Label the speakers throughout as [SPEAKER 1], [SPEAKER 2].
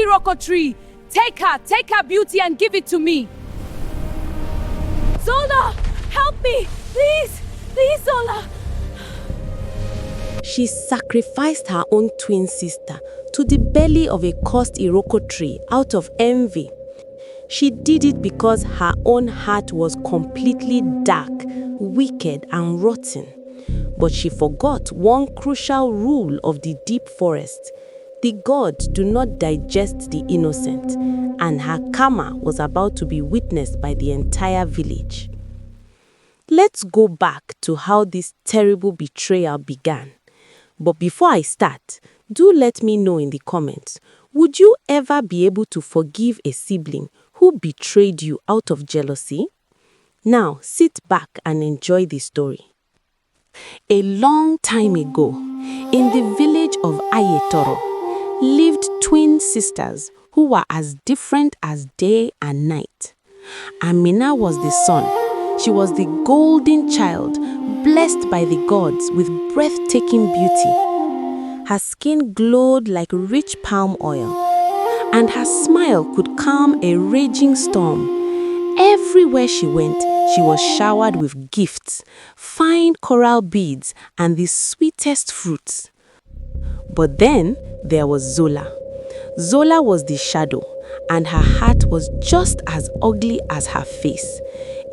[SPEAKER 1] Iroko tree. Take her beauty and give it to me. Zola, help me, please, Zola.
[SPEAKER 2] She sacrificed her own twin sister to the belly of a cursed Iroko tree out of envy. She did it because her own heart was completely dark, wicked, and rotten. But she forgot one crucial rule of the deep forest. The gods do not digest the innocent, and her karma was about to be witnessed by the entire village. Let's go back to how this terrible betrayal began. But before I start, do let me know in the comments, would you ever be able to forgive a sibling who betrayed you out of jealousy? Now, sit back and enjoy the story. A long time ago, in the village of Ayetoro, lived twin sisters who were as different as day and night. Amina was the sun. She was the golden child, blessed by the gods with breathtaking beauty. Her skin glowed like rich palm oil, and her smile could calm a raging storm. Everywhere she went, she was showered with gifts, fine coral beads, and the sweetest fruits. But then there was Zola. Zola was the shadow, and her heart was just as ugly as her face.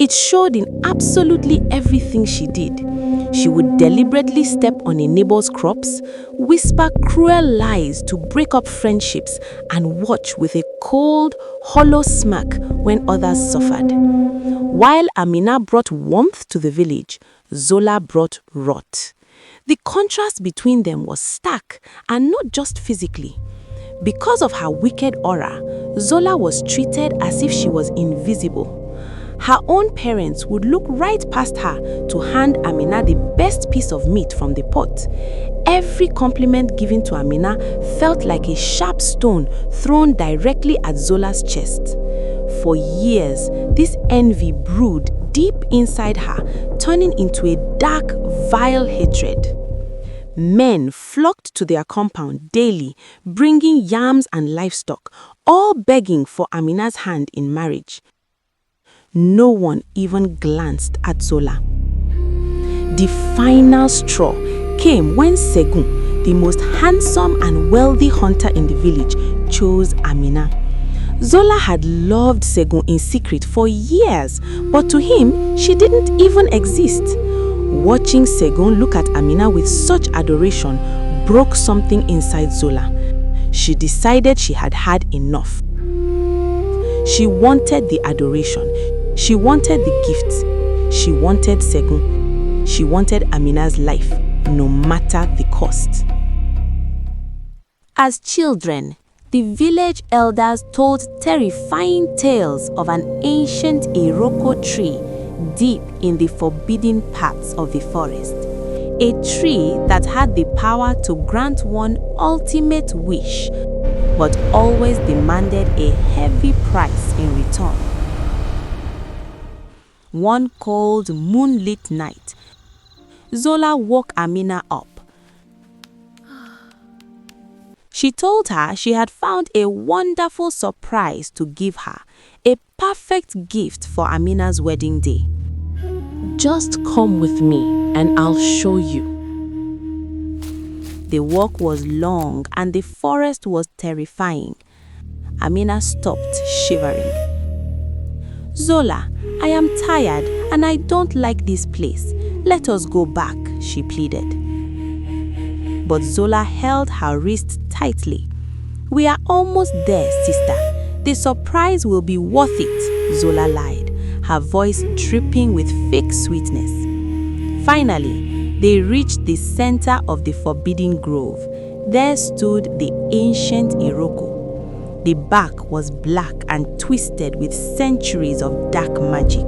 [SPEAKER 2] It showed in absolutely everything she did. She would deliberately step on a neighbor's crops, whisper cruel lies to break up friendships, and watch with a cold, hollow smirk when others suffered. While Amina brought warmth to the village, Zola brought rot. The contrast between them was stark, and not just physically. Because of her wicked aura, Zola was treated as if she was invisible. Her own parents would look right past her to hand Amina the best piece of meat from the pot. Every compliment given to Amina felt like a sharp stone thrown directly at Zola's chest. For years, this envy brewed deep inside her, turning into a dark, vile hatred. Men flocked to their compound daily, bringing yams and livestock, all begging for Amina's hand in marriage. No one even glanced at Zola. The final straw came when Segun, the most handsome and wealthy hunter in the village, chose Amina. Zola had loved Segun in secret for years, but to him, she didn't even exist. Watching Segun look at Amina with such adoration broke something inside Zola. She decided she had had enough. She wanted the adoration. She wanted the gifts. She wanted Segun. She wanted Amina's life, no matter the cost. As children, the village elders told terrifying tales of an ancient Iroko tree deep in the forbidden parts of the forest. A tree that had the power to grant one ultimate wish, but always demanded a heavy price in return. One cold, moonlit night, Zola woke Amina up. She told her she had found a wonderful surprise to give her, a perfect gift for Amina's wedding day. Just come with me and I'll show you. The walk was long and the forest was terrifying. Amina stopped, shivering. Zola, I am tired and I don't like this place. Let us go back, she pleaded. But Zola held her wrist tightly. We are almost there, sister. The surprise will be worth it, Zola lied, her voice dripping with fake sweetness. Finally, they reached the center of the forbidden grove. There stood the Ancient Iroko. The bark was black and twisted with centuries of dark magic.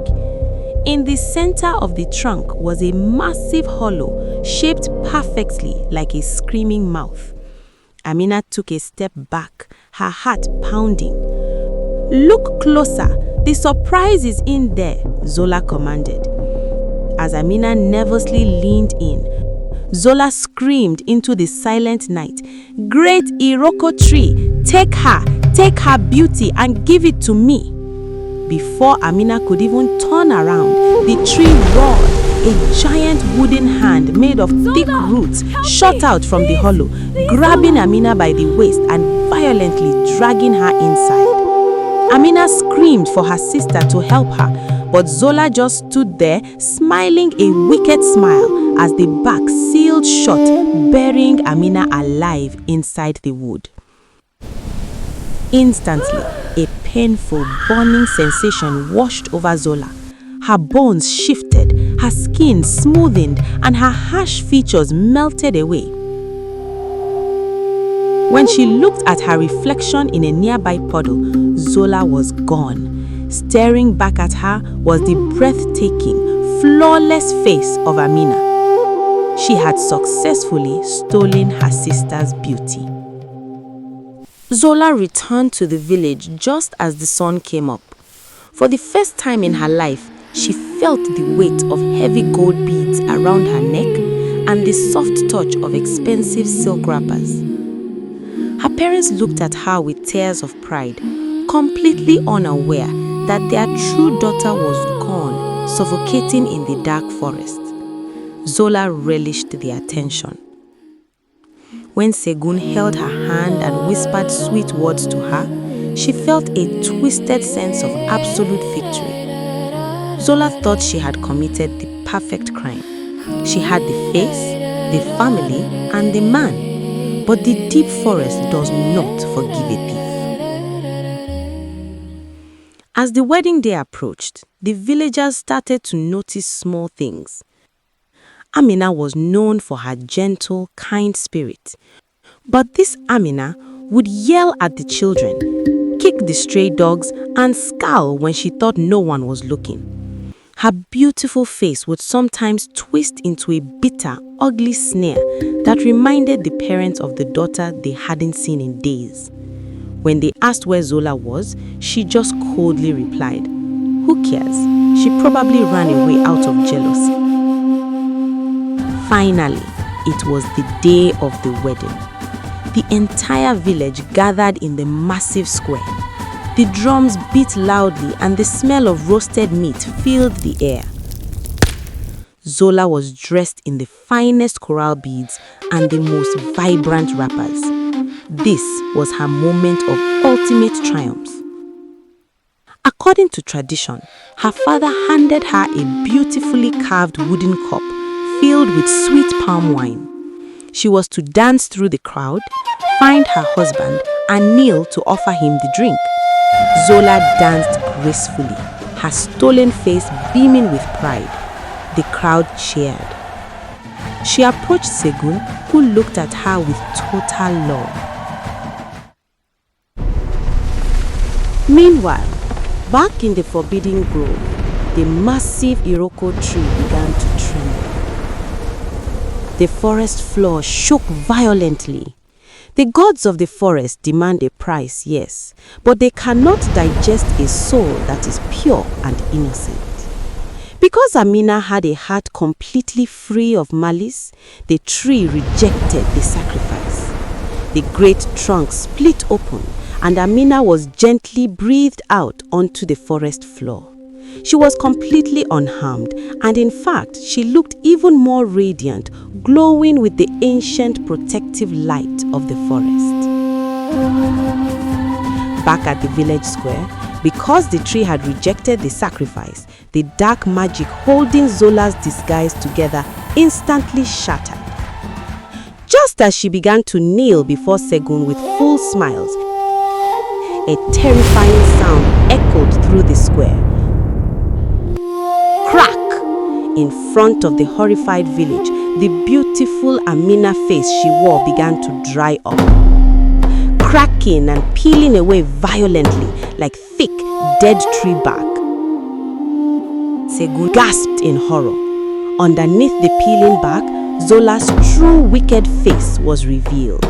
[SPEAKER 2] In the center of the trunk was a massive hollow shaped perfectly like a screaming mouth. Amina took a step back, her heart pounding. Look closer, the surprise is in there, Zola commanded. As Amina nervously leaned in, Zola screamed into the silent night, Great Iroko tree, take her, Take her beauty and give it to me." Before Amina could even turn around, the tree roared. A giant wooden hand made of thick roots shot out from the hollow, grabbing Amina by the waist and violently dragging her inside. Amina screamed for her sister to help her, but Zola just stood there, smiling a wicked smile as the back sealed shut, burying Amina alive inside the wood. Instantly, a painful, burning sensation washed over Zola. Her bones shifted, her skin smoothened, and her harsh features melted away. When she looked at her reflection in a nearby puddle, Zola was gone. Staring back at her was the breathtaking, flawless face of Amina. She had successfully stolen her sister's beauty. Zola returned to the village just as the sun came up. For the first time in her life, she felt the weight of heavy gold beads around her neck and the soft touch of expensive silk wrappers. Her parents looked at her with tears of pride, completely unaware that their true daughter was gone, suffocating in the dark forest. Zola relished the attention. When Segun held her hand and whispered sweet words to her, she felt a twisted sense of absolute victory. Zola thought she had committed the perfect crime. She had the face, the family, and the man. But the deep forest does not forgive a thief. As the wedding day approached, the villagers started to notice small things. Amina was known for her gentle, kind spirit. But this Amina would yell at the children, kick the stray dogs, and scowl when she thought no one was looking. Her beautiful face would sometimes twist into a bitter, ugly sneer that reminded the parents of the daughter they hadn't seen in days. When they asked where Zola was, she just coldly replied, "Who cares? She probably ran away out of jealousy." Finally, it was the day of the wedding. The entire village gathered in the massive square. The drums beat loudly and the smell of roasted meat filled the air. Zola was dressed in the finest coral beads and the most vibrant wrappers. This was her moment of ultimate triumph. According to tradition, her father handed her a beautifully carved wooden cup filled with sweet palm wine. She was to dance through the crowd, find her husband, and kneel to offer him the drink. Zola danced gracefully, her stolen face beaming with pride. The crowd cheered. She approached Segun, who looked at her with total love. Meanwhile, back in the Forbidden Grove, the massive Iroko tree began to tremble. The forest floor shook violently. The gods of the forest demand a price, yes, but they cannot digest a soul that is pure and innocent. Because Amina had a heart completely free of malice, the tree rejected the sacrifice. The great trunk split open, and Amina was gently breathed out onto the forest floor. She was completely unharmed, and in fact, she looked even more radiant, glowing with the ancient protective light of the forest. Back at the village square, because the tree had rejected the sacrifice, the dark magic holding Zola's disguise together instantly shattered. Just as she began to kneel before Segun with full smiles, a terrifying sound echoed through the square. Crack! In front of the horrified village, the beautiful Amina face she wore began to dry up, cracking and peeling away violently like thick, dead tree bark. Segun gasped in horror. Underneath the peeling bark, Zola's true wicked face was revealed.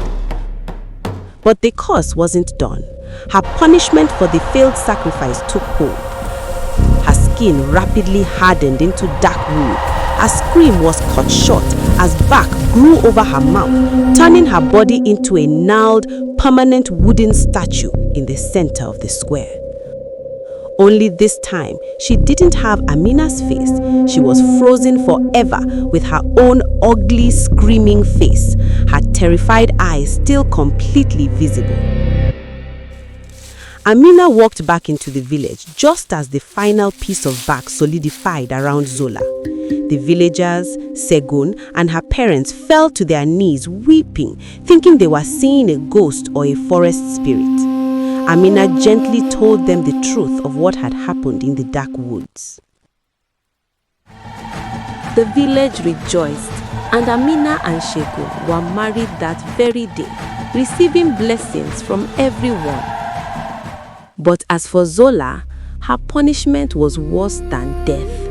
[SPEAKER 2] But the curse wasn't done. Her punishment for the failed sacrifice took hold. Her skin rapidly hardened into dark wool. Her scream was cut short as back grew over her mouth, turning her body into a gnarled, permanent wooden statue in the center of the square. Only this time, she didn't have Amina's face. She was frozen forever with her own ugly, screaming face, her terrified eyes still completely visible. Amina walked back into the village just as the final piece of bark solidified around Zola. The villagers, Segun, and her parents fell to their knees weeping, thinking they were seeing a ghost or a forest spirit. Amina gently told them the truth of what had happened in the dark woods. The village rejoiced, and Amina and Segun were married that very day, receiving blessings from everyone. But as for Zola, her punishment was worse than death.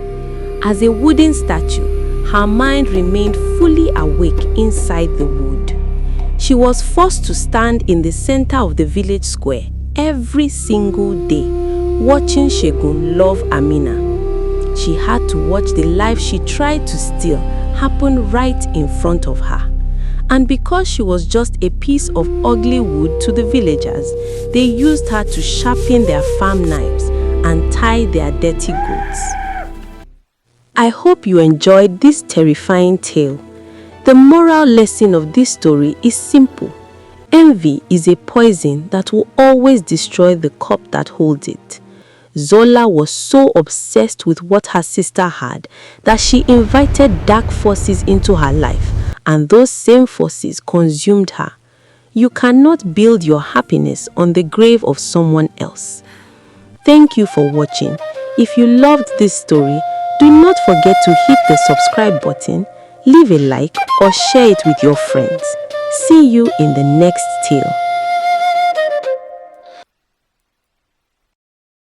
[SPEAKER 2] As a wooden statue, her mind remained fully awake inside the wood. She was forced to stand in the center of the village square every single day, watching Segun love Amina. She had to watch the life she tried to steal happen right in front of her. And because she was just a piece of ugly wood to the villagers, they used her to sharpen their farm knives and tie their dirty goods. I hope you enjoyed this terrifying tale. The moral lesson of this story is simple. Envy is a poison that will always destroy the cup that holds it. Zola was so obsessed with what her sister had that she invited dark forces into her life, and those same forces consumed her. You cannot build your happiness on the grave of someone else. Thank you for watching. If you loved this story, do not forget to hit the subscribe button, leave a like, or share it with your friends. See you in the next tale.